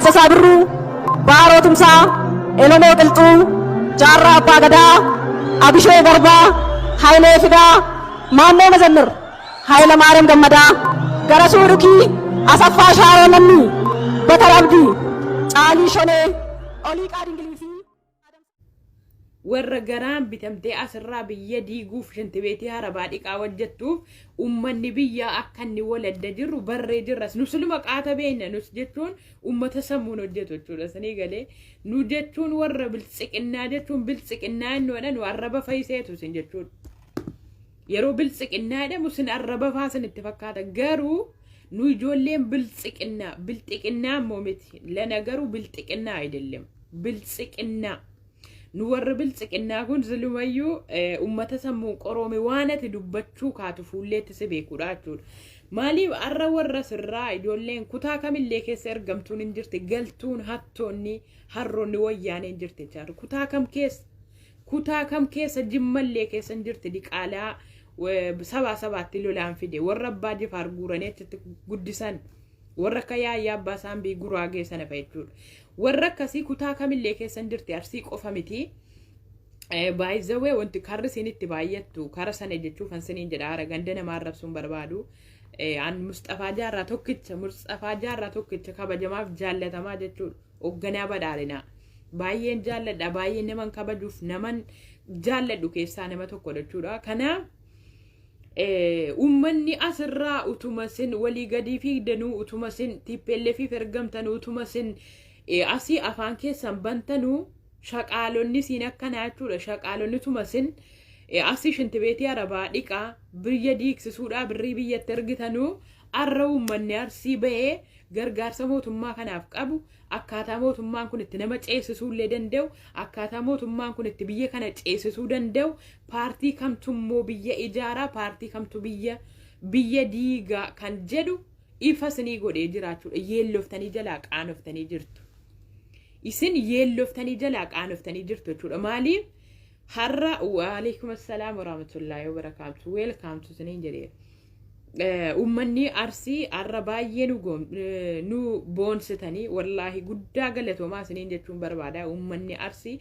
Dassasaa Birruu, Baaroo Tumsaa, Elomoo Qilxuu, Jaarraa Abbaa Gadaa, Abishoo Garbaa, Hayilee Fidaa, Maannoo Mazannir, Hayila Maariyaam Gammadaa, Garasuu Dhukii, Asaffaa Shaaroo Lammii, Bakar Abdii, Caalii Shonee, Oliiqaa Dingilii fi warra garaan bitamtee asirraa biyya diiguuf shantibeetii harabaa dhiqaa hojjettuuf ummanni biyya akka inni waladda jirru barree jirras nu suluma qaata beekna nus jechuun ummata sammuun hojjetu jechuudha sanii galee nu jechuun warra biltsiqinnaa jechuun biltsiqinnaa innoodha nu arraba faayiseetu sin jechuudha yeroo biltsiqinnaa jedhamu sin arraba faasan itti fakkaata garuu nu ijoolleen biltsiqinnaa immoo miti lana garuu biltsiqinnaa ayidellem biltsiqinnaa nu warra biltsiqinnaa kun zilumayyuu ummata sammuu qoroome waan ati dubbachuu kaatu fuulleetti si beekuudha jechuudha. Maaliif arra warra sirraa ijoolleen kutaa kamillee keessa ergamtuun hin jirti galtuun hattoonni harroonni wayyaanee hin jirti jechaadha. Kutaa kam keessa jimmallee keessa hin jirti diqaalaa sabaatti lolaan fide warra abbaa jifaar guuranii achitti guddisan warra akka yaayyaa abbaa saambii guraagee sana fa'a jechuudha. Warra akkasii kutaa kamillee keessa hin jirti arsii qofa miti. Baay'izawee wanti karri isinitti baay'attu kara sana jechuuf kan isiniin jedha haara ganda namaa arrabsuun barbaadu. An Mustafaa Jaarraa tokkicha kabajamaaf jaallatamaa jechuudha. Hoogganaa badhaadhinaa. Baay'een jaalladha baay'ee naman kabajuuf naman jaalladhu keessaa nama tokko jechuudha. Kanaaf ummanni asirraa utuma sin walii gadii fi danuu utuma sin TPLF ergamtanuu utuma sin asii afaan keessan bantanuu shaqaalonni siin akkanaa jechuudha shaqaalonni utuma sin asii shintibeetii arabaa dhiqaa biyya diigsisuudhaa birrii biyyatti ergitanuu arra ummanni arsii bahee gargaarsa mootummaa kanaaf qabu akkaataa mootummaan kun itti nama ceesisuullee danda'u akkaataa mootummaan kun itti biyya kana ceesisuu danda'u paartii kamtummoo biyya ijaaraa paartii kamtu biyya diigaa kan jedhu ifa sinii godhee jiraachuudha yeelloftanii jalaa qaanoftanii jirtu isin yeelloftanii jalaa qaanoftanii jirtu jechuudha maaliif har'a waalaikum assalaam warahmatullaahi wabarakaatu welcome to siniin jedhee ummanni arsii arra baay'ee nu boonsitanii wallaahi guddaa galatoomaa isiniin jechuun barbaada ummanni arsii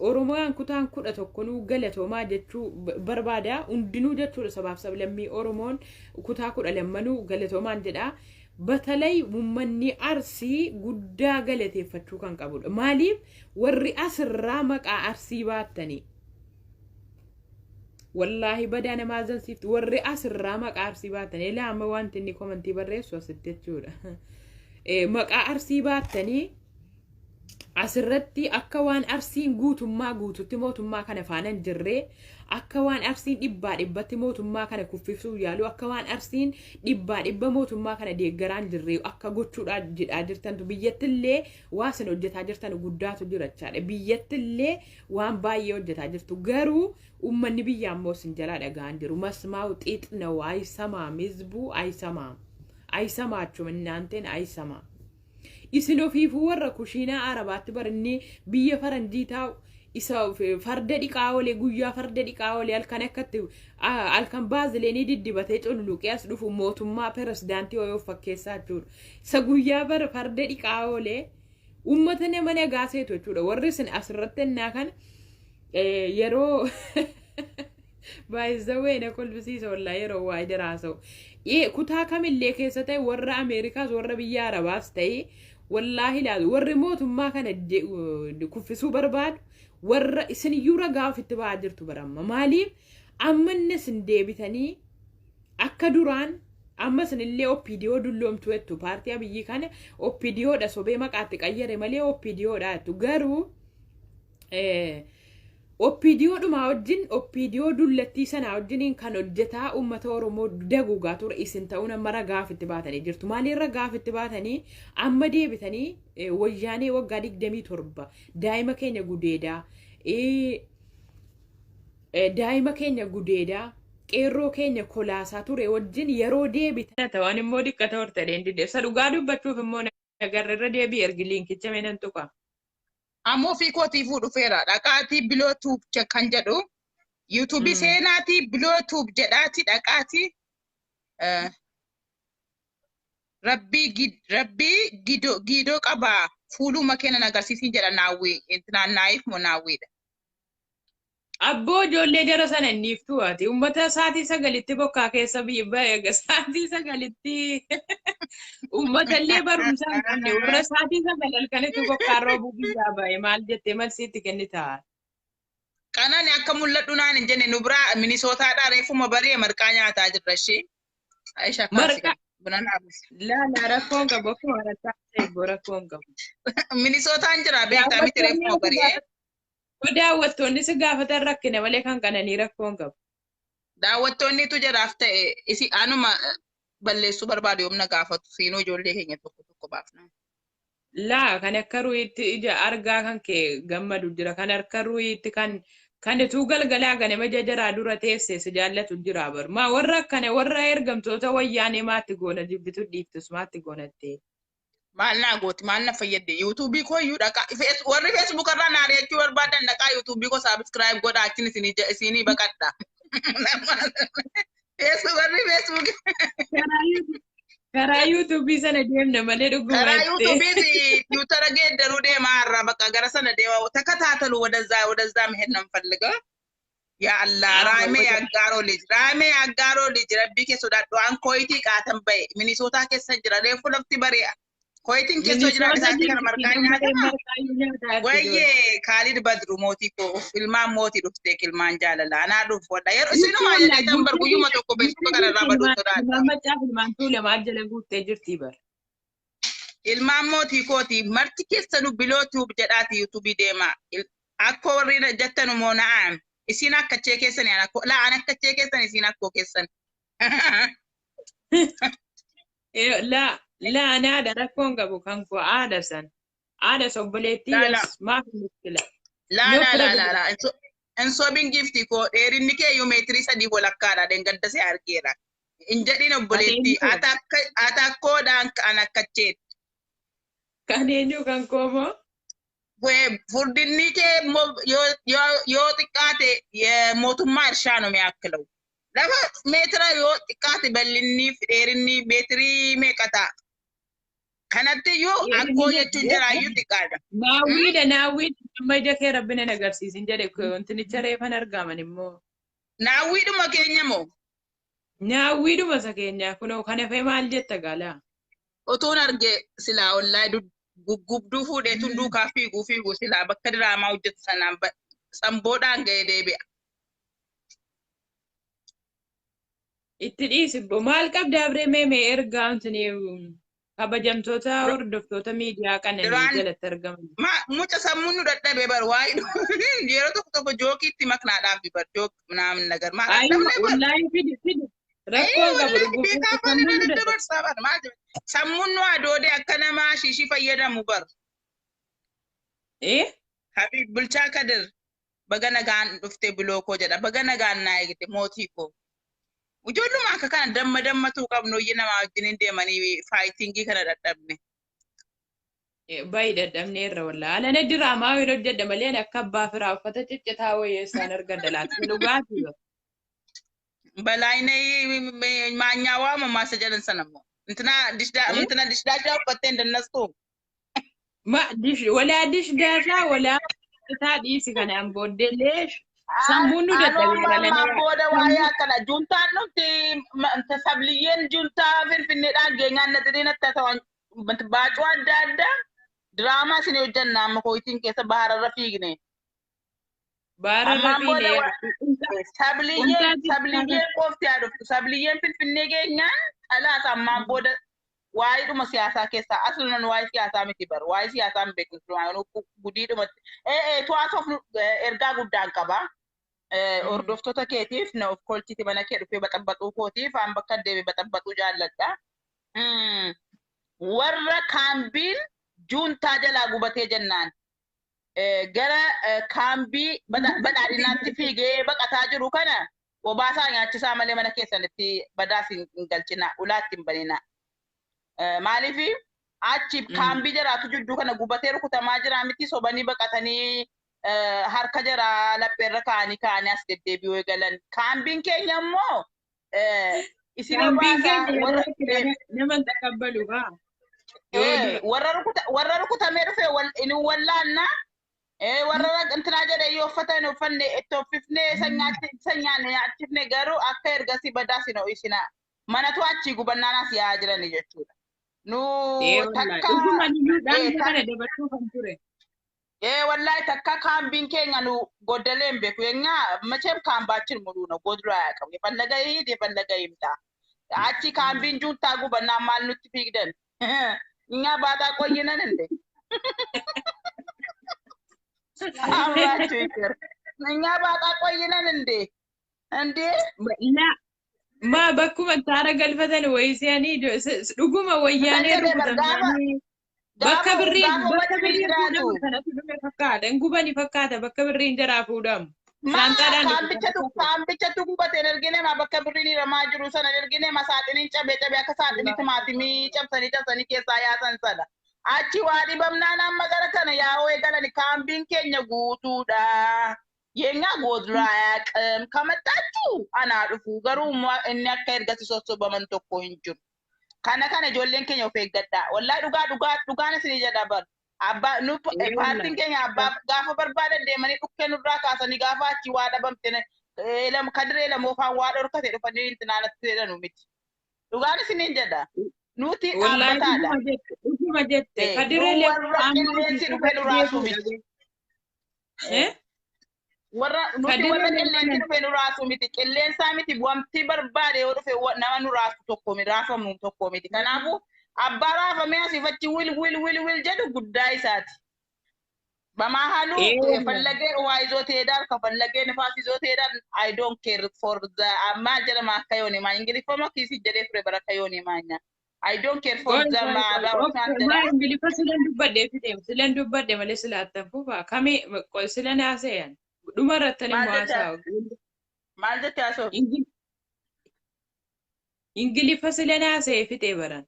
oromoon kutaan 11 nu galatoomaa jechuu barbaada hundinuu jechuudha sabaaf sablammii oromoon kutaa 12 galatoomaan jedha batalay ummanni arsii guddaa galateeffachuu kan qabudha maaliif warri asirraa maqaa arsii baattanii wallahi bada namazan sift warri asirraa maqaa arsii baatanii laama wanti inni komentii barreessu asitti jechuudha maqaa arsii baatanii asirratti akka waan arsiin guutummaa guututti mootummaa kana faana hin jirree akka waan arsiin dhibbatti mootummaa kana kuffisuu yaalu akka waan arsiin dhibba mootummaa kana deeggaraan jirree akka gochuudha jedhaa jirtantu biyyattillee waan sin hojjetaa jirtan guddaatu jirachaadha biyyattillee waan baay'ee hojjetaa jirtu garuu ummanni biyya ammoo sin jalaa dhagaan jiru masmaa'u xiixna waayisamaa mizbuu ayisamaa achuma inaanteen ayisamaa isin ofiifuu warra kushiinaa arabaatti barinni biyya faranjii taa'u isa farda dhiqaa olee guyyaa farda dhiqaa olee halkan akkatti halkan baazileenii diddibatee cululuqee as dhufu mootummaa pirezidaantii oyoo fakkeessaa jechuudha isa guyyaa bara farda dhiqaa olee uummata nama nagaaseetu jechuudha warri isin asirratti ennaa kan yeroo baay'izawee na kolbisiisa wallaa yeroo waa idiraasa'u kutaa kamillee keessa ta'e warra Ameerikaas warra biyya Arabaas ta'e wallaahi laalu warri mootummaa kana kuffisuu barbaadu warra isin iyyuu ragaa ofitti ba'aa jirtu baramma maaliif ammanne sin deebitanii akka duraan amma sinillee OPDO dulloomtu jettu paartii biyyi kana OPDOdha sobee maqaatti qayyare malee OPDOdha jettu garuu OPDO dhuma wajjin OPDO dullattii sana wajjiniin kan hojjetaa uummata Oromoo daguugaa ture isin ta'uun amma ragaa ofitti baatanii jirtu maaliin ragaa ofitti baatanii amma deebitanii wayyaanee waggaa 27 daa'ima keenya gudeedaa qeerroo keenya kolaasaa ture wajjin yeroo deebitan ta'an immoo diqqata hortadeen diddeessa dhugaa dubbachuuf immoo nagarra deebii ergi liinkicha meenan tuqa ammoo fi kootiifuu dhufeera dhaqaatii bilootuub kan jedhu yuutuubii seenaatii bilootuub jedhaati dhaqaatii rabbii gidoo qabaa fuuluma keenya agarsiisin jedha naawwii intinaan naayif moo naawwiidha. Abboo ijoollee jara sana inniiftu ati uummata sa'aatii sagalitti bokkaa keessa biyya sa'aatii sagalitti uummata illee barumsaa hin qabne warra sa'aatii sagal halkanitti bokkaa roobuu biyyaa ba'e maal jettee malsiitti kennitaa. Qanani akka mul'adhu naan hin jenne nu biraa Minisootaadhaa reefuma baree marqaa nyaataa jirra ishee. Aisha Marqa laala rakkoon qabu akkuma rakkoo ta'e rakkoon qabu. Minisootaan jira beektaa miti reefuma baree. Daawwattoonni si gaafatan rakkina malee kan qananii rakkoon qabu. Daawwattoonnitu jiraaf ta'e isi anuma balleessuu barbaadu yoomna gaafatu siinoo ijoollee keenya tokko baafna. Laa kan akka ruuyitti ija argaa kan kee gammadu jira kan akka ruuyitti kan ituu galgalaa ganama jajaraa dura teessee si jaallatu jira bar. Maa warra akkana warra ergamtoota wayyaanee maatti goona jibbitu dhiiftus maatti goonattee. Maal naa gooti maal na fayyadde yuutuubii koo iyyuu dhaqa warri feesbuuk irraa naa reechuu barbaadan dhaqaa yuutuubii koo saabskiraayib godhaa achiin isinii baqadha. Warri feesbuuk karaa yuutuubii sana deemna malee dhuguma karaa yuutuubii tiwutara geeddaruu deemaa irraa bakka gara sana deema takka taatalu ወደዛ መሄድ ነው የምፈልገው። ያ አላህ ራሜ ያጋሮ ልጅ ረቢ ኬ ሶዳዶ አን ኮይቲ ቃተን በይ ሚኒሶታ ኬሰ ጅራ ሌፉ ለፍቲ በሪያ ኮይቲን ኬሶ ጅራ ቢሳቲ ከነ መርቃኛ ወዬ ካሊድ በድሩ ሞቲ ኮ ፊልማን ሞቲ ዱፍቴ ኪልማን ጃለላ አና ዱፍ ወዳ የር እሲኑ ማለት ተንበር ጉዩ መተኮ በስኩ ከነራ በዱ ሶዳዶ ማመጫ ፊልማን ቱ ለማጀለ ጉቴ ጅርቲ በር ilmaan mootii kooti marti keessanu bilootuub jedhaati yuutuubii deema akkoo warri jettanu moo na'am isin akkachee keessani an akkachee keessan isin akkoo keessan la anaada rakkoon qabu kan koo aada san aada sobboleettii maaf muskila la ensobin gifti koo dheerinni kee yoo meetirii 3 walakkaadha dengadda see argeera injedhin obboleettii atakkoodhaan kan akkachee Kaneenyu kan komo? Furdinni kee yoo xiqqaate mootummaa irshaa no mi'akkilau. Lafa meetira yoo xiqqaate bal'inni dheerinni meetirii meeqa ta'a? Kanatti iyyuu akkoo jechuun jiraayyuu xiqqaadha. Naawwiidha amma ija kee rabbina na agarsiisin jedhe wantinicha reefan argaman immoo. Naawwiidhuma keenya moo? Naawwiidhuma isa keenya kunoo kan hafee maal jetta gaalaa? Otuun arge silaa ollaa gugubduu fuudhee tunduu kaa fiiguu silaa bakka diraamaa hojjetu sanaan samboodhaan ga'ee deebi'a. Itti dhiisibbo maal qabda abree mee ergaa antini kabajamtoota hordoftoota miidiyaa kanneen jalatti argaman. Muca sammuun nu dadhabee bar waa'ee yeroo tokko jookiitti maknaadhaaf bar jook naamin nagar maal wallahi fidi rakkoon qabu sammuun nu adoodee akka namaa shiishii fayyadamu bar. Habib bulchaa kadir baga nagaan dhuftee bilookoo jedha baga nagaan naa eegite mootii koo. Ijoolluma akka kana dammatuu qabnu hojii namaa wajjin deemanii faayitingii kana dadhabne. Baay'ee dadhabne irra wallaa alana diraamaa yoo hojjedha malee akka abbaa firaa uffata ciccitaa wayii isaan argan dalaatu dhugaatii. Balaayinee maanyaawaa mammaasa jedhan sana immoo intina dishdaashaa uffattee dandastu. Walaa dishdaashaa walaa uffataa dhiisi kanaan booddeellee sammuun nu dadhabeera. Booda waa'ee akkana juntaan nuti sabliyyeen juntaa finfinneedhaan geenyaan naxiriin akka ta'an baacuu adda addaa diraamaa isin hojjanna amma kooyitiin keessa bahararra fiigne. Sabliyyeen qofti haa dhuftu. Sabliyyeen finfinnee geenyaan alaas ammaan booda waa'eedhuma siyaasaa keessaa aslumaan waa'ee siyaasaa miti bar waa'ee siyaasaa hin beeksisuu gudiidhumatti. Tu'aasuuf ergaa guddaan qaba. Hordoftoota keetiif na of kolchiti mana kee dhufee baxabbaxuu kootiif an bakka deebi'ee baxabbaxuu jaalladha. Warra kaambiin juuntaa jalaa gubatee jennaan. Gara kaambii badhaadhinaatti fiigee baqataa jiru kana obaasaa nyaachisaa malee mana keessanitti badaas hin galchina ulaatti hin banina. Maaliif achi kaambii jiraatu jidduu kana gubatee rukutamaa jira miti sobanii baqatanii harka jara lapheerra kaanii as deddeebi'uu eegalan. Kaambiin keenya immoo isin obaasaa nama takabbalu haa. warra rukutamee dhufe inni wallaanna warra intinaa jedhe yoo uffatan uffanne itti uffifnee sanyaan nyaachifne garuu akka ergasii badaa sinoo isina manatu achi gubannaanas yaa jirani jechuudha. Nu takka wallahi takka kaambiin keenya nu goddaleen beeku yenyaa macheem kaambaachin muluuna godraa yaa qabu yefallaga himta achi kaambiin juuntaa gubannaa maal nutti fiigdan እኛ ባጣ ቆይነን እንዴ አምላክ ይቅር እኛ ባጣ ቆይነን እንዴ እንዴ ما بكم تارا قلفتن ويسياني دغما وياني بكبرين فكاد انغبني فكاد بكبرين جرافو دم ካምቢቸቱ ጉበት ኤነርጊኔ ማበከብሪኒ ረማጅሩ ሰነ ኤነርጊኔ ማሳጥኒን ጨበጨበ ከሳጥኒ ትማቲሚ ጨብሰኒ ኬሳ ያሰንሰለ አቺ ዋዲ በምናና መገረከነ ያው የገለን ካምቢን ኬኛ ጉቱዳ የኛ ጎድራ ያቀም ከመጣችሁ አናድፉ ገሩ እኛ ከርገት ሶሶ በመንቶኮ እንጁ ከነ ጆሌን ኬኛ ፈገዳ ወላሂ ዱጋነ ስኒ ጀዳበር abba nu partin kenya abba gafa barbada de mani dukkenu raka sani gafa ci wada bamtene elam kadre la mo fa wada rukate do fadin tinana tede no miti dugani sinin jada nuti abatada ma jette kadre le amti do fenu rasu miti warra nuti warra kellen do fenu rasu miti kellen samiti buamti barbade do fe namanu rasu tokko mi rafa mum tokko miti kanafu abbara famea sifati wil jadu guddai sati bamahalu fallage waizo tedar ka fallage nifasi zo tedar I don't care for the amajara makayoni ma ingili fama kisi jere fre barakayoni manya I don't care for the ma ingili fasilan dubade fitem silan dubade male silatan fufa kami ko silana aseyan dumaratani muasa malde taso ingili fasilana ase fite baran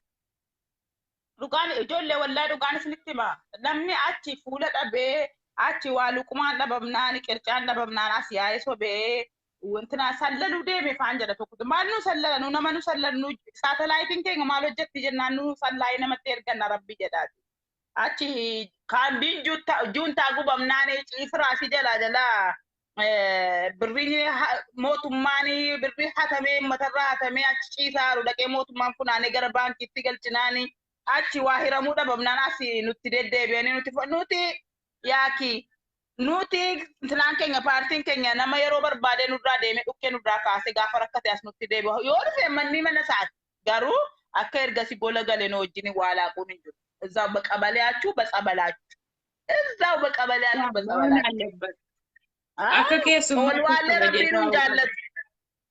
dugaan ijoollee wallahi dugaan isinitti ma namni achi fuula dhabee achi waa luqumaan dhabamnaan qircaan dhabamnaan as yaa'ee sobee wantina sallalu deeme faan jedha tokko maal nu sallanu nama nu sallanu saatalaayitiin keenya maal hojjetti jennaan nu sallaayii namatti erganna rabbi jedhaati achi kaambiin juuntaa gubamnaan ciifiraa fi jalaa birriin mootummaan birrii hatamee matarraa hatamee achi ciisaaru dhaqee mootummaan funaanee gara baankiitti galchinaanii achi waa hiramuu dhabamnaan asi nutti deddeebi'anii nuti yaaki nuti intinaan keenya paartiin keenya nama yeroo barbaade nurraa deeme dhukkee nurraa kaase gaafa rakkate as nutti deebi'a yoo dhufe manni mana saati garuu akka ergasi gola galeen wajjin waa laaquun hin jiru እዛው በቀበሌያችሁ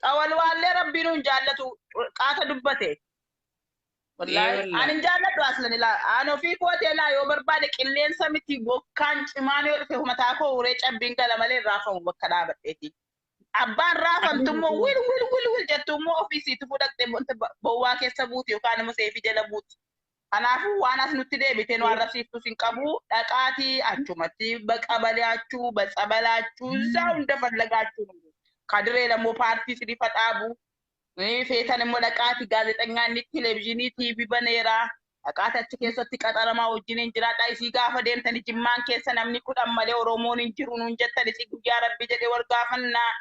ጠወልዋሌ ረቢኑን ጃለቱ ቃተ ዱበቴ wallahi anin jaalladhu aslan ila ano fi kote la yo barbaade qilleensa miti bokkaan cimaan yoo dhufe humata ko uree cabbiin gala malee raafamu bakka dhaabadheeti abbaan raafamtummo wil jettummo ofiisiitu fudhatte bowwaa keessa buuti yookaan immoo seefi jala buuti kanaafuu waan as nutti deebite nu arrabsiiftu sin qabu dhaqaatii achumatti baqabaliyaachuu batsabalaachuu isaa hunda fallagaachuu kadiree lamoo paartii sidifa dhaabu feetan immoo dhaqaati gaazexeኛanni televizyinii TV baneera dhaqaati achi keessatti qaxaramaa wajjin jiraadha isii gaafa deemtani jimmaan keessa namni kudhan malee oromoon hin jiru nuun jettani si guyyaa rabbi jedhe wal gaafannaa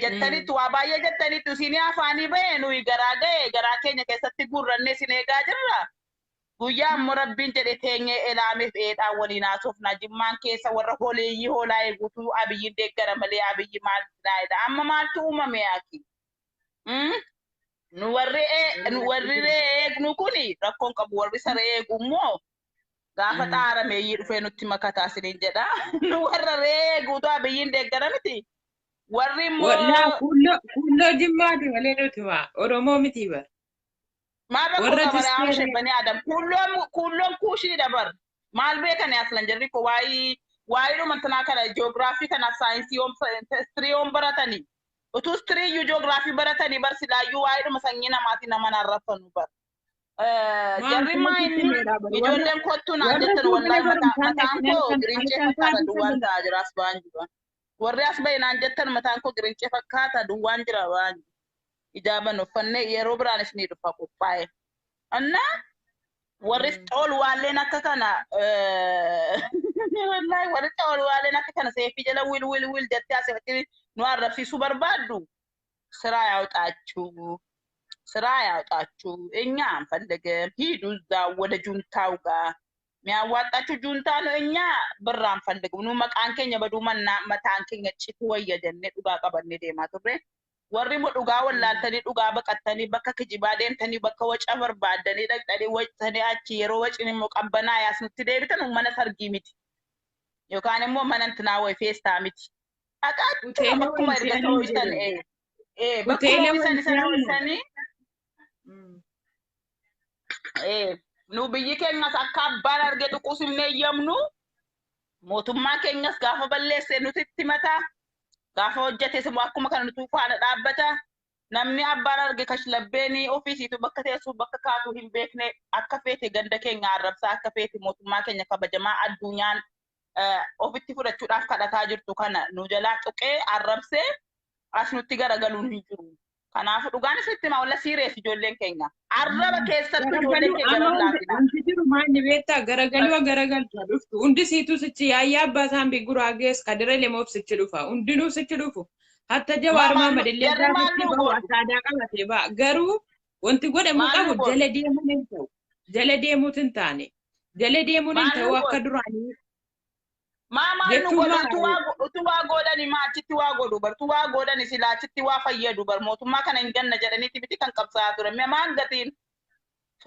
jettanitti waa baay'ee jettanitti isinii afaanii bahee nuyi garaa ga'e garaa keenya keessatti gurrannee isin eegaa jirra guyyaa immoo rabbiin jedhe teenyee elaameef eedhaan waliin haasofna jimmaan keessa warra holeeyyii hoolaa eeguutu abiyyiin deeggara malee abiyyi maal jedha amma maaltu uumame yaaki nu warri eegnu kuni rakkoon qabu warri saree eegummoo gaafa xaaramee dhufee nutti makataa isiniin jedha nu warra eeguutu abiyyiin deeggara miti warri immoo kulloo jimmaati malee nuti waa oromoo miti bar maal rakkoo qabana amshee bani adam kulloon kuushii dabar maal beekani aslan jarri ko waayii dhumantanaa kana jiyoogiraafii kana saayinsii histiriyoon baratanii utu stiriyu geography baratani bar silayu waayiduma masanyina namati nama narrafanu bar jarri maayni ijoolleen kottu naan jettan wallahi mataan koo girincee fakkaata duwwaan ta'a jira as ba'an jiru warri as ba'i naan jettan mataan koo girincee fakkaata duwwaan jira ba'an ijaaban uffannee yeroo biraan isinii dhufa qophaa'e anna warri xool waalleen akka kana wallahi warri xool waalleen akka kana seefii jala wil jettee asirratti nu arrabsiisuu barbaaddu ስራ ያውጣችሁ እኛ አንፈልግም ሂዱ እዛው ወደ ጁንታው ጋር የሚያዋጣችሁ ጁንታ ነው እኛ ብር አንፈልግም ኑ መቃንከኛ በዱመና መታንከኛ ጭት ወየደን ዱጋ ቀበን ደማ ቱሬ ወሪ ሙዱጋ ወላልተኒ ዱጋ በቀተኒ በከክጂባዴን ተኒ በከወጨ በርባደኒ ደቅጠኒ ወጭተኒ አቺ የሮ ወጭኒ ሙቀበና ያስኑት ደብተን መነ ሰርጊሚት ዮካንሞ መነንትና ወይ ፌስታ ሚት አቃጡ በኩማ ይርገተው ይተን bakuma isani nu biyyi keenyas akka abbaan arge tuqus hin eeyyamnu mootummaa keenyas gaafa balleesse nuti itti mata gaafa hojjete simu akkuma kana nuti faana dhaabbata namni abbaan arge kashlabbeeni ofiisiitu bakka teessu bakka kaatu hin beekne akka feete ganda keenya arrabsaa akka feete mootummaa keenya kabajamaa addunyaan ofitti fudhachuudhaaf kadhataa jirtu kana nu jalaa tuqee arrabsee asnutti garagaluun hin jiru kanaaf dhugaan isitti ma wala serious ijoolleen keenya arraba keessatti ijoolleen keenya laafina wanti jiru maanni beektaa garagaltu dhuftu hundi siitu sichi yaayyaa abbaataan biguraagees kadira lemoof sichi dhufa hundinuu sichi dhufu hatta jawaar maamadillee gaafatti bahu asaadaa qabatee ba'a garuu wanti godhamu qabu jala deemuun hin ta'u jala deemuut hin taane jala deemuun hin ta'u akka duraanii Mama nu gola tuwa godani ma chitti wa godu bar tuwa godani sila chitti wa fayyadu bar mootummaa kana inganna jedhani tibiti kan qabsaa ture me maan gatiin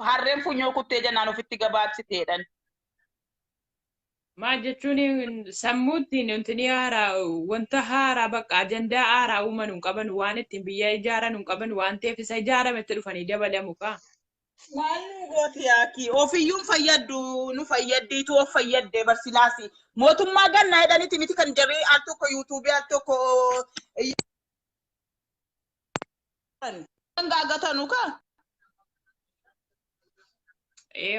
harreen funyoo kuttee jannaan ofitti gabaabsiteedhan maa jechuun sammuutiin intini haaraa wanta haaraa bakka ajandaa haaraa uuman hin qaban waan ittiin biyya ijaaran hin qaban waan ta'eef isa ijaarametti dhufanii dabalamu kaa Malu goti yaki ofiyyuun fayyaddu nu fayyaddiitu of fayyadde barsilaasi mootummaa ganna jedhaniiti miti kan jarri al tokko YouTube al tokko gagatanu ka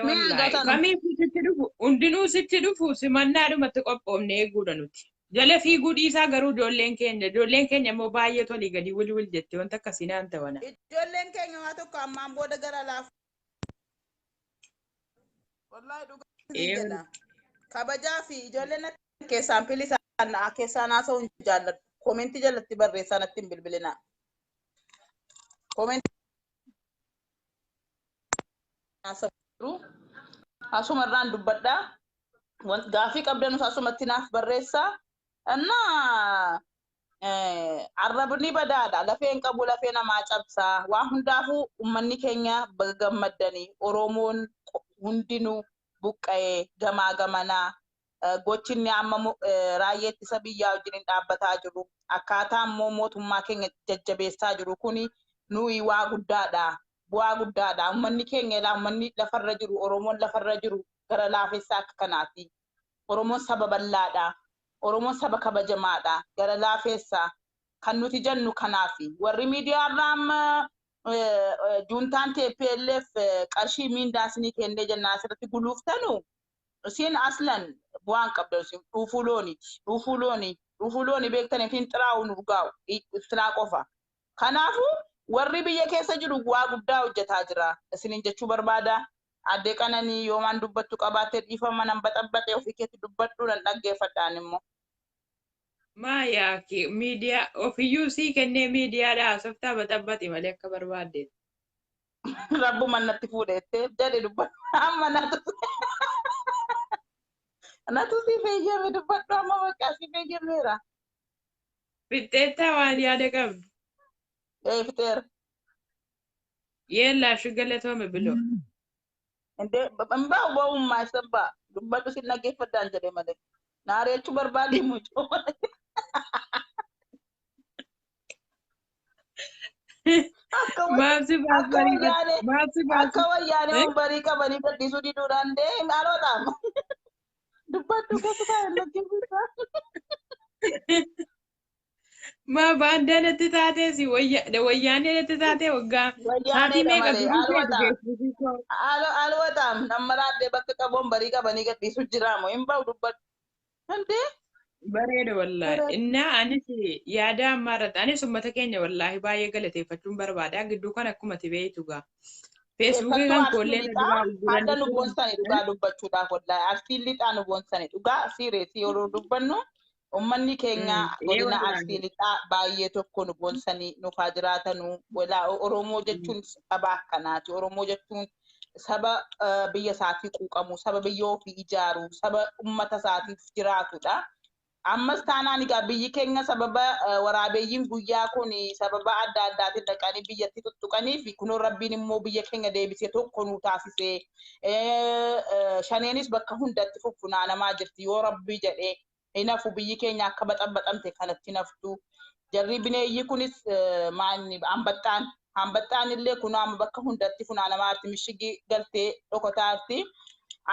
wallahi kamii sitti dhufu hundinuu sitti dhufu simannaadhumatti qophoofne eeguudha nuti jala fiiguu dhiisaa garuu ijoolleen keenya immoo baay'ee tolii gadi wil jette wanta akkasii naan ta'ana ijoolleen keenya waa tokko ammaan booda gara laaf wallahi dhugaa jala kabajaa fi ijoolleen keessaan pilisaan keessaan haasa'u hin jaalladhu koomenti jalatti barreessan ittiin bilbilina koomenti haasa'u asumarraan dubbadhaa gaafii qabdanus asumatti naaf barreessaa እና arrabni badaadha lafeen qabu lafee namaa cabsaa waa hundaafu ummanni keenya gammaddanii oromoon hundinuu buqqa'ee gamaa gamanaa gochinni amma raayyeetti isa biyyaa wajjin dhaabbataa jiru akkaataa immoo mootummaa keenya jajjabeessaa jiru kuni nuyi waa guddaadha bu'aa guddaadha ummanni keenya ummanni lafarra jiru oromoon lafarra jiru gara laafessaa akka kanaati oromoon saba bal'aadha oromoon saba kabajamaadha gara laafessaa kan nuti jennu kanaafi warri miidiyaa irraa juntaan TPLF qarshii miindaasni kennee jennaa asirratti guluuftanu isin aslan bu'aan qabdan isin dhufulooni beektanii fi xiraa'uun urgaa'u istraa qofa kanaafu warri biyya keessa jiru waa guddaa hojjetaa jira isinin jechuu barbaada addee qananii yoomaan dubbattu qabaattee dhiifama nan baxabbaxee ofii keetti dubbadhu nan dhaggeeffadhaan immoo Maya ki media ofiyyuu sii kennee miidiyaadhaa softaa baxabbaxi malee akka barbaadde. Rabbu mannatti fuudhettee jedhe dubbadhu amma natu si fayyame dubbadhu amma maqaa si fayyameera. Fixxeettaa waan yaada qabdu. Fixeera. Yeellaa shuggalatoome biloo. Mbaa ba'ummaa isa ba'a dubbadhu si dhaggeeffadhaan jedhe malee. Naareechuu barbaade mucoo. Maafsi akka wayyaanee umbarii qabanii gadhiisuu diduudhaan maalootaam dubbadhu gosa taa'e dhaggeeffataa. Ma baandaan itti taateesi wayyaaneen itti taatee waggaa haati meeqa alwaataam nammaraadhee bakka qaboon barii qabanii gadhiisuu jiraamoo hin ba'u dubbadhu. Bareeda wallahi innaa anis yaada ammaarratti anis ummata keenya wallahi baay'ee galateeffachuun barbaada gidduu kan akkuma tibeetu gaa Feesbuukii Keessattuu kan arsii koollee lixaa duraa haadha nu gurguranii boonsani dhugaa dubbachuudhaaf wallahi arsiin lixaa nu boonsani dhugaa siireesii yeroo dubbannu ummanni keenya godina arsii lixaa baay'ee tokko nu boonsanii nuufaa jiraatanu walaa Oromoo jechuun saba akkanaati. Oromoo jechuun saba biyya isaatii quuqamu, saba biyya ofii ijaaru, saba ummata isaatiif jiraatudha. Ammas taanaan egaa biyyi keenya sababa waraabeyyiin guyyaa kun sababa adda addaatiin dhaqanii biyyatti tuttuqanii fi kunoo rabbiin immoo biyya keenya deebisee tokko nu taasisee shaneenis bakka hundatti fuffunaanamaa jirti yoo rabbii jedhee hinafu biyyi keenya akka baxamte kanatti naftu. Jarri bineeyyi kunis maanni hambattaan illee kunoo amma bakka hundatti funaanamaatti mishigii galtee dhokotaatti.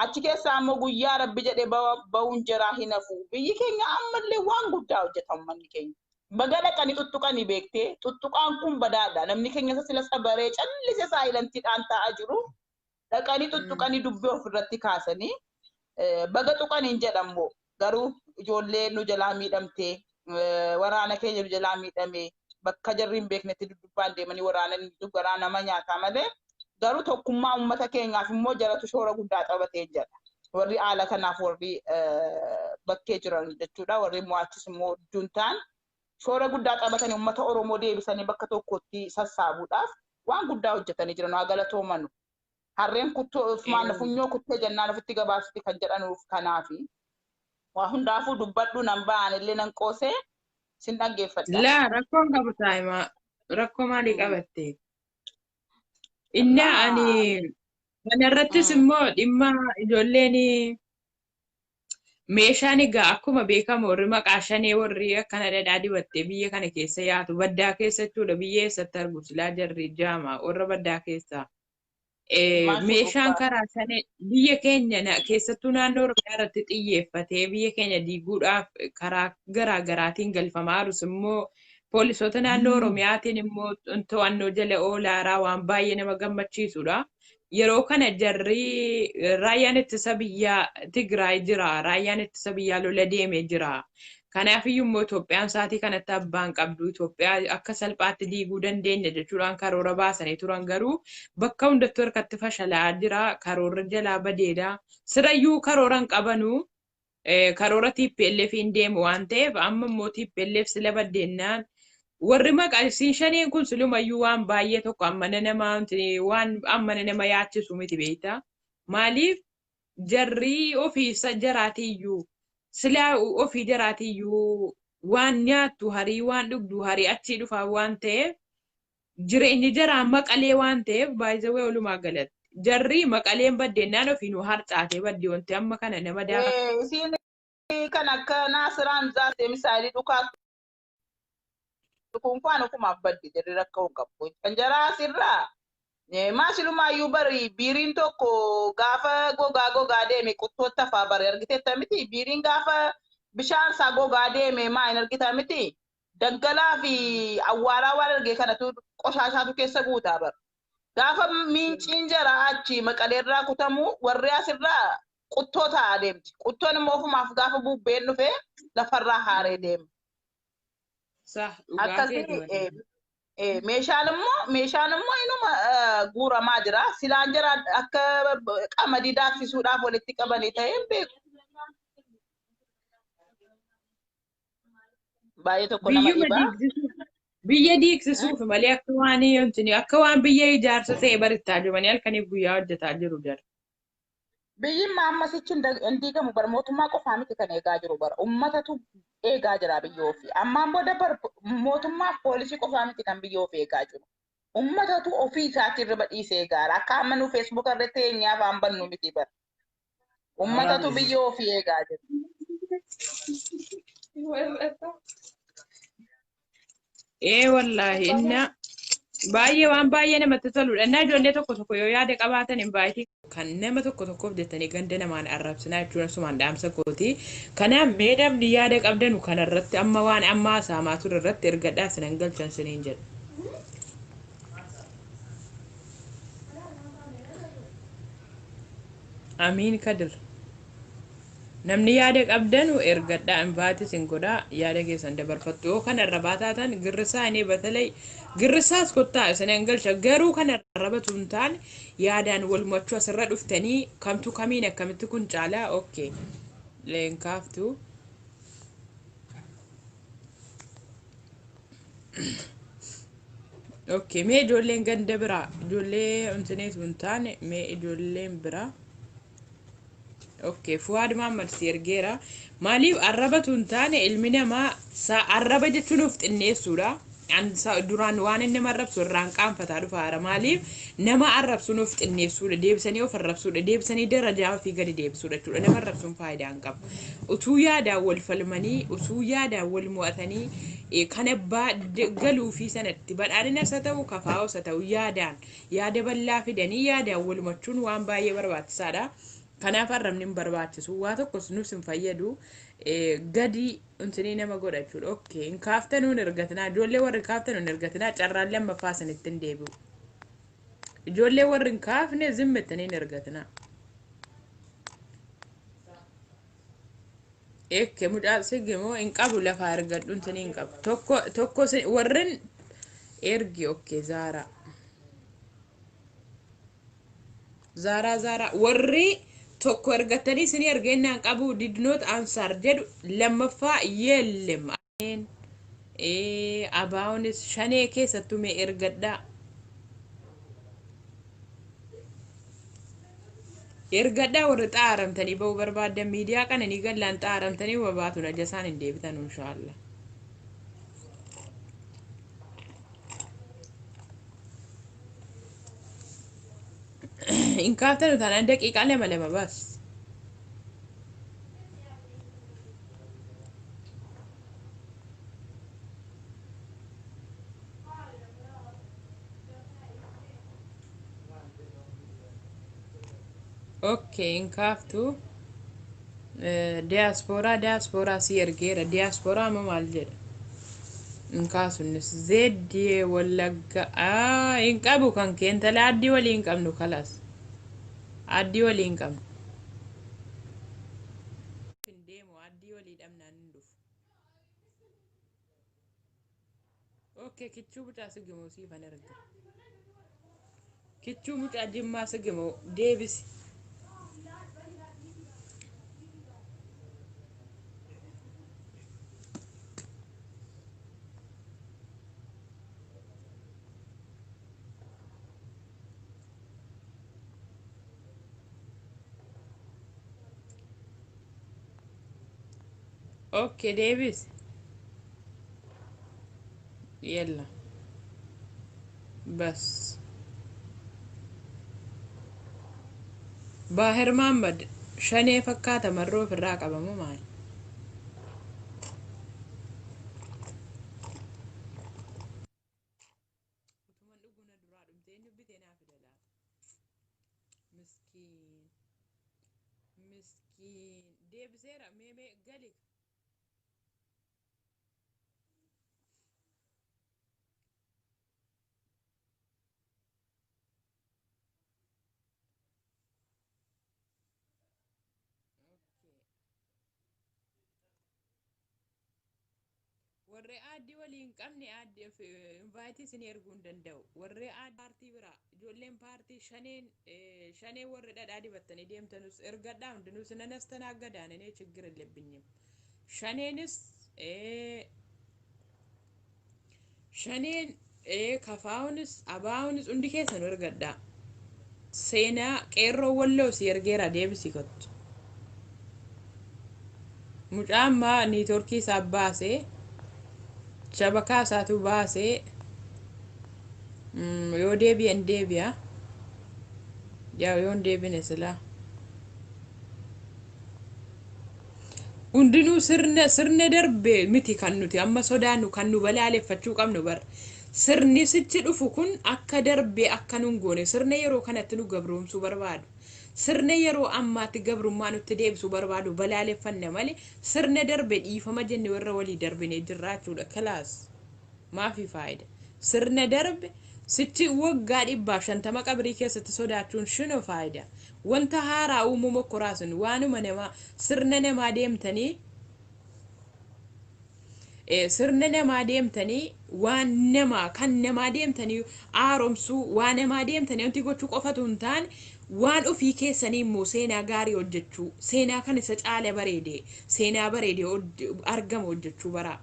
Achi keessa ammoo guyyaa rabbi jedhee ba'uun jiraa hinafu. Biyyi keenya ammallee waan guddaa hojjetamu manni keenya. Baga dhaqanii tuttuqanii beektee tuttuqaan kun badaadha. Namni keenya sila sabaree callise saayilantiidhaan taa'aa jiru. Dhaqanii tuttuqanii dubbii ofirratti kaasanii baga tuqaniin jedhamu garuu ijoollee nu jalaa miidhamtee waraana keenya nu jalaa miidhamee bakka jarri hin beeknetti dubbaan deemanii waraana nama nyaataa malee. Garuu tokkummaa uummata keenyaaf immoo jalatu shoora guddaa taphatee jira. Warri haala kanaaf warri bakkee jiran jechuudha. Warri mo'achis immoo juntaan shoora guddaa taphatanii uummata Oromoo deebisanii bakka tokkotti sassaabuudhaaf waan guddaa hojjetanii jiran. Waa galatooman. Harreen kuttoo funyoo kuttee jennaan ofitti gabaasutti kan jedhanuuf kanaafi. Waa hundaafuu dubbadhu nan ba'an illee nan qoosee sin dhaggeeffadha. Laa rakkoon qabu taa'imaa rakkoo maalii qabatte? Inni ani kanarrattis immoo dhimma ijoolleen meeshaan egaa akkuma beekamu warri maqaa shanee warri akkana dhadhaa dibattee biyya kana keessa yaatu baddaa keessa jechuudha. Biyya eessatti argu silaa jarri jaama warra baddaa keessa. Meeshaan karaa shanee biyya keenya keessattuu naannoo Oromiyaa irratti xiyyeeffatee biyya keenya diiguudhaaf karaa garaa garaatiin galfamaa jirus immoo poolisoota naannoo Oromiyaatiin immoo to'annoo jala oolaaraa waan baay'ee nama gammachiisudha. Yeroo kana jarri raayyaan ittisa biyyaa Tigraay jira. Raayyaan ittisa biyyaa lola deemee jira. Kanaafiyyuu immoo Itoophiyaan saatii kanatti abbaan qabdu Itoophiyaa akka salphaatti diiguu dandeenya jechuudhaan karoora baasanii turan garuu bakka hundattuu harkatti fashalaa jira. Karoora jalaa badeedha. Sirayyuu karooran qabanu karoora TPLF hin deemu waan ta'eef amma immoo TPLF sila baddeennaan warri maqaan shaneen kun silumayyuu waan baay'ee tokko ammana nama yaachisu miti beektaa. Maaliif jarri ofii jaraatiyyuu silaa ofii jaraatiyyuu waan nyaattu harii waan dhugdu harii achii dhufaa waan ta'eef jireenyi jaraa maqalee waan ta'eef baay'ee walumaa galatti. Jarri maqaleen baddeennaan ofii nu harcaatee baddee wanti amma kana nama daafa. Isiin kan akka Naasiraan Zaasee misaalii dhukaa kunfaan okumaaf baddi jedhee rakka qabu. Kan jaraa sirraa maashilumayyuu bari biiriin tokko gaafa gogaa deeme quttoota fa'aa bari argiteetta miti. Biiriin gaafa bishaan isaa gogaa deeme maa hin argita miti. Daggalaa fi awwaalaa waan argee kanatu qoshaashaatu keessa guutaa bara. Gaafa miinciin jaraa achi maqaleerraa kutamu warri asirraa quttoota adeemti. Quttoon immoo ofumaaf gaafa bubbeen dhufee lafarraa haaree deema. Akkasii meeshaan immoo inuma guuramaa jira. Silaan jira akka qamadii daaksisuudhaaf walitti qabanii ta'ee beeku. Baay'ee tokko nama dhibaa. Biyya diigsisuuf malee akka waan biyya ijaarsa ta'e barittaa jiranii halkanii guyyaa hojjetaa jiru jira. Biyyi maammasichi hin diigamu bara mootummaa qofaa miti kan eegaa jiru bara. Uummatatu eegaa jira biyya ofii. Ammaan booda mootummaa poolisii qofaa miti kan biyya ofii eegaa jiru. Uummatatu ofii isaatii irra badhiisee eegaara. Akka amma nu Facebook irratti eenyaa afaan bannu miti bara. Uummatatu biyya ofii eegaa jiru. Wallaahi inna baay'ee waan baay'ee namatti toludha. Innaa ijoollee tokko yoo yaada qabaatan hin baay'ee kan nama tokkoof jettanii ganda namaan arrabsinaa jechuun sumaan dhaamsa kooti. Kanaaf mee namni yaada qabdanu kanarratti amma waan amma haasamaa ture irratti ergadhaa sinan galchan siniin jedhu. Amiin Kadir. Namni yaada qabdanu ergadhaa invaati sin godhaa yaada keessan dabarfattu yoo kanarra baataatan girrisaa inni batalay girrisaas kottaa sinan galcha garuu kanarra arraba tuntaan yaadaan wal mo'achuu asirra dhuftanii kamtu kamiin akkamitti kun caalaa okay leenkaaftu okay mee ijoolleen ganda biraa ijoollee umsinee tuntaan mee ijoolleen biraa okay Fuad Muhammad si ergeera maaliif arraba tuntaan ilmi namaa arraba jechuun of xinneessuudha duraan waan inni marrabsu irraan qaanfataa dhufaara maaliif nama arrabsuun of xinneessuudha deebisanii of arrabsuudha deebisanii darajaa ofii gadi deebisuudha jechuudha nama arrabsuun faayidaa hin qabu utuu yaadaan wal falmanii utuu yaadaan wal mo'atanii kan abbaa galuu fi sanatti badhaadhinas haa ta'u kafaa'us haa ta'u yaadaan yaada bal'aa fidanii yaadaan wal mo'achuun waan baay'ee barbaachisaadha kanaaf arrabni hin barbaachisu waa tokkos nus hin fayyadu gadi untini nama godha jechuudha okay hin kaaftanuun ergatinaa ijoollee warri kaaftanuun ergatinaa carraan lammaffaa sanitti hin deebi'u ijoollee warri hin kaafne zimmettaniin ergatinaa ekke mucaa sigimoo hin qabu lafaa ergadhu untini hin qabu tokko warrin ergi okay Zara warri tokko ergatanii isin ergennaan qabu did not answer jedhu lammaffaa yellem abaawonis shanee keessattuu mee ergadhaa warri xaaramtanii ba'uu barbaadan miidiyaa kana ni gallaan xaaramtanii wabaatu najasaan hin deebitan inshaallah in kaftanu tanan daqiiqaa lama bas okay in kaftu diaspora si ergeera diaspora ma maal jedha in kaasunis zeddi wallagga in qabu kan keentala addi waliin qabnu kalas addi waliin qabnu deemu addi walii dhabnaan hin dhufu okay kichuu mucaa sigimoo siifan erga kichuu mucaa jimmaa sigimoo deebisi okay Davis يلا بس باهر محمد شني فكاته مرو في الراقبه مو معي مسكين ديب زيرا ميمي قالك warri addi waliin qabne addi invite isin erguun danda'u warri addi paartii bira ijoolleen paartii shanee warri dhadhaa dibattanii deemtanus ergadhaa hundinus nanas tanaaggadaan ene ችግር የለብኝም shaneen kafaa'unis abaa'unis hundi keessan ergadhaa seenaa qeerroo walloo si ergeera deebisi kottu mucaammaa niitoorkii isaa baasee shabakaa isaatu baasee yoo deebi'an deebi'a yoon deebine silaa hundinuu sirna darbe miti kan nuti amma sodaannu kan nu balaaleffachuu qabnu bar sirni sichi dhufu kun akka darbe akka nun goone sirna yeroo kanatti nu gabroomsuu barbaadu sirna yeroo ammaatti gabrummaa nutti deebisuu barbaadu balaaleffanne malee sirna darbe dhiifama jenne warra walii darbine jiraachuudha kalaas maafi faayida sirna darbe sichi waggaa 150 qabrii keessatti sodaachuun shino faayida wanta haaraa uumama koraasun waanuma nama sirna namaa deemtanii sirna namaa deemtanii waan namaa kan namaa deemtanii haaromsuu waan namaa deemtanii wanti gochuu qofatu hin taane waan ofii keessanii immoo seenaa gaarii hojjechuu seenaa kan isa caala bareede seenaa bareede argamu hojjechuu bara.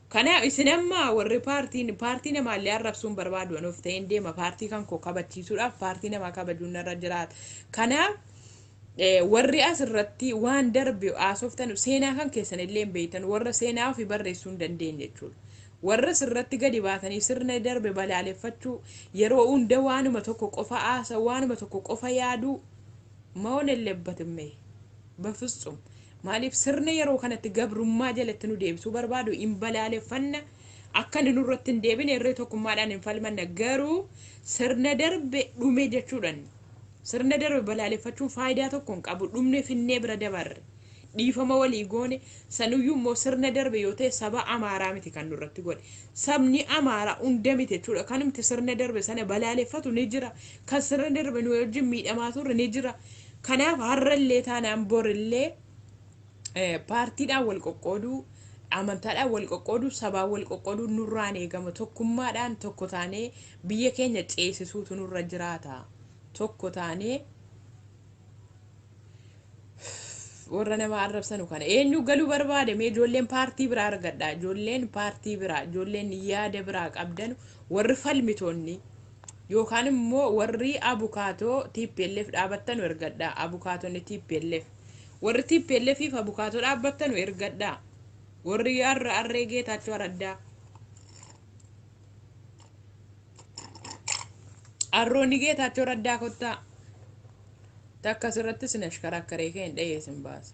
Kana isin amma warri paartii namaallee arrabsuun barbaadu of ta'een deema paartii kan koo kabachiisuudhaaf paartii namaa kabajuun irra jiraata. Kanaaf warri asirratti waan darbe haasoftan seenaa kan keessan illee beektan warra seenaa ofii barreessuu hin dandeenye jechuudha. Warra sirratti gadi baatanii sirna darbe balaaleffachuu yeroo hunda waanuma tokko qofa haasa waanuma tokko qofa yaaduu maon ellebbatimme bafusum maaliif sirna yeroo kanatti gabrummaa jalatti nu deebisuu barbaadu in balaaleffanna akka nurratti hin deebine irree tokkummaadhaan hin falmanna garuu sirna darbe dhume jechuudhaan sirna darbe balaaleffachuun faayidaa tokko hin qabu dhumne finnee bira dabarre dhiifama walii goone sanuyyuu immoo sirna darbe yoo ta'e saba amaaraa miti kan nurratti godhe sabni amaaraa hunda miti jechuudha kanumti sirna darbe sana balaaleffatu ni jira kan sirna darbe nu wajjin miidhamaa turre ni jira kanaaf har'allee taanaan borillee paartiidhaan wal qoqqooduu amantaadhaan wal qoqqooduu sabaan wal qoqqooduu nurraan eegama tokkummaadhaan tokko taanee biyya keenya ceesisuutu nurra jiraata tokko taanee warra nama arrabsanu kana eenyu galuu barbaade mee ijoolleen paartii biraa argadha ijoolleen paartii biraa ijoolleen yaada biraa qabdan warri falmitoonni yookaan immoo warri abukaatoo TPLF dhaabattanu ergadha abukaatonni TPLF warri TPLF fi abukaatoo dhaabattanu ergadha warri arree Geetaachoo Raddaa arrooni Geetaachoo Raddaa kottaa takka sirratti sinash karakkaree keen dhayeesin baasa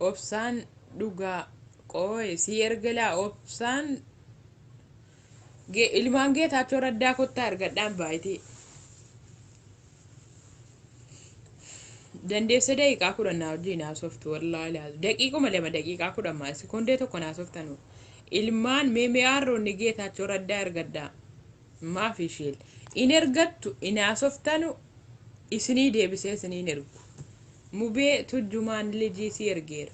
obsaan dhugaa qooye si ergalaa obsaan ilmaan Geetaachoo Raddaa kottaa ergadhaan baay'ee dandeessa daqiiqaa 10 wajjin haasoftu wallaahi daqiiquma 2 daqiiqaa 10 sekondee tokko haasoftanu ilmaan meemeyaarroonni Geetaachoo Raddaa ergadhaa maafi isheel in ergattu in haasoftanu isinii deebisee isiniin ergu mubee tujjumaan lijii si ergeera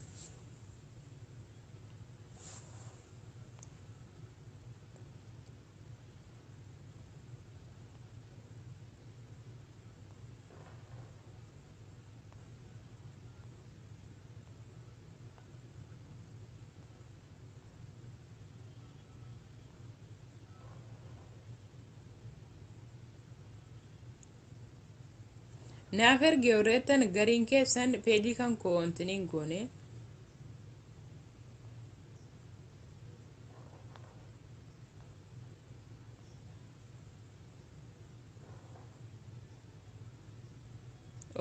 naaf ergee warreettan gariin keessan peejii kan koontiniin goone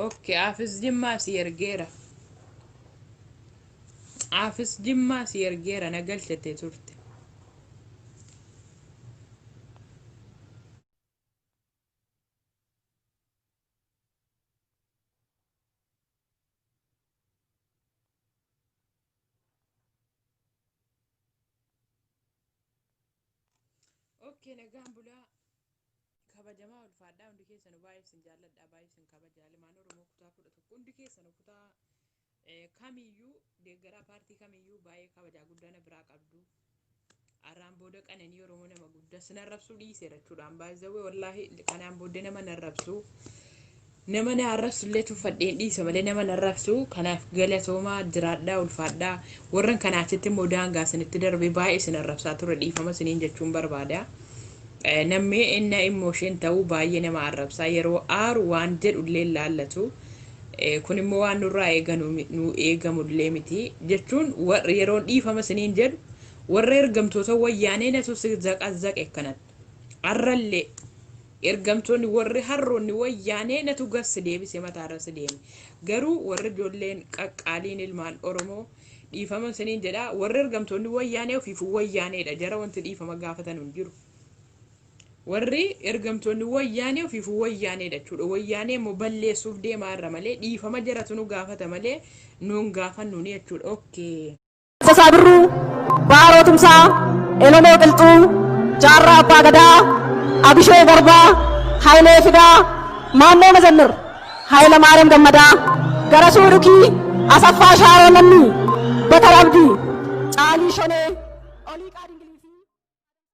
okay afis jimmaa si ergeera afis jimmaa si ergeera na galchite turte okay nagaan bulaa kabajamaa ulfaadhaa hundi keessan baay'ee sin jaalladha baay'ee sin kabaja limaan oromoo kutaa 11 hundi keessan kutaa kamiyyuu deeggaraa paartii kamiyyuu baay'ee kabajaa guddana biraa qabdu arraan booda qananii oromoo nama guddaa sin arrabsuu dhiiseera jechuudhaan baay'ee wallaahi kanaan booda nama narrabsuu nama na arrabsullee tuffadheen dhiisa malee nama narrabsuu kanaaf galatoomaa jiraadhaa ulfaadhaa warran kanaachitti immoo daangaa sinitti darbe baay'ee sin arrabsaa ture dhiifama siniin jechuun barbaada namni inni emotion ta'uu baay'ee nama arrabsaa yeroo aaru waan jedhullee laallatu kun immoo waan nurraa eegamullee miti jechuun yeroo dhiifama siniin jedhu warra ergamtoota wayyaanee natu zaqazaqe kanatti arrallee ergamtoonni warri harroonni wayyaanee natu gas deebise mataarra deeme garuu warri ijoolleen qaqqaaliin ilmaan oromoo dhiifama siniin jedha warri ergamtoonni wayyaanee ofiifuu wayyaaneedha jara wanti dhiifama gaafatan hin jiru warri ergamtoonni wayyaanee ofiifuu wayyaaneedha jechuudha wayyaanee immoo balleessuuf deemaa irra malee dhiifama jaratu nu gaafata malee nuun gaafannu ni jechuudha okay sasaabirru baaroo tumsaa elonoo qilxuu jaarraa abbaa gadaa abishoo garbaa haayilee fidaa maannoo mazannir haayila maariyaam gammadaa gara suudhukii አሰፋ ሻሮ ለሚ በተራብዲ ጫሊ ሾኔ